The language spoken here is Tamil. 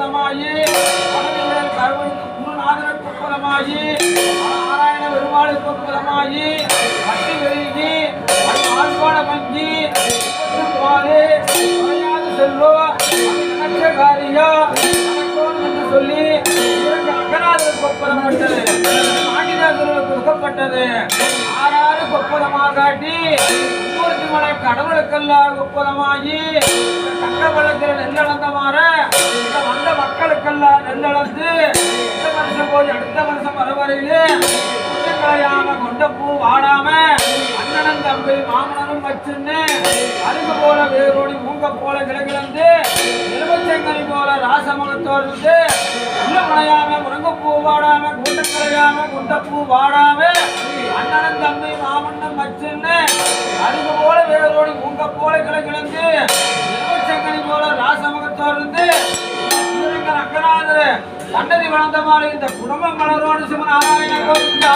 கொப்பளமாயி வடவேல் கருவனுக்கு குருநாதர கொப்பளமாயி நாராயண பெருமாள் கொப்பளமாயி பட்டி வெறுகி ஆழ்வாட மங்கி செல்வோ நினைச்ச காரியா என்று சொல்லி அகநாதர் கொப்பளப்பட்டது ஆண்டிதாசர்களுக்கு கொடுக்கப்பட்டது ஆறாறு கொப்பளமாக காட்டி மலை கடவுளுக்கெல்லாம் ஒப்பதமாகி சக்கரவளத்தில் நெல்லளந்த மாற வந்த மக்களுக்கெல்லாம் நெல்லளந்து இந்த வருஷம் போய் அடுத்த வருஷம் வரவரையிலே கலையாம கொண்ட பூ வாடாம அண்ணனும் தம்பி மாமனனும் வச்சுன்னு அருகு போல வேரோடி மூங்க போல கிழக்கிழந்து எலுமிச்சங்கனி போல ராசமுகத்தோர்ந்து உள்ள மலையாம முருங்கப்பூ வாடாம கூட்டக்கலையாம குண்டப்பூ வாடாம அண்ணனும் தம்பி மாமனும் வச்சுன்னு அருகு போல வேரோடி மூங்க போல கிழக்கிழந்து எலுமிச்சங்கனி போல ராசமுகத்தோர்ந்து அக்கநாதர் சன்னதி வளர்ந்த மாதிரி இந்த குடும்பம் மலரோடு சிவநாராயண கோவிந்தா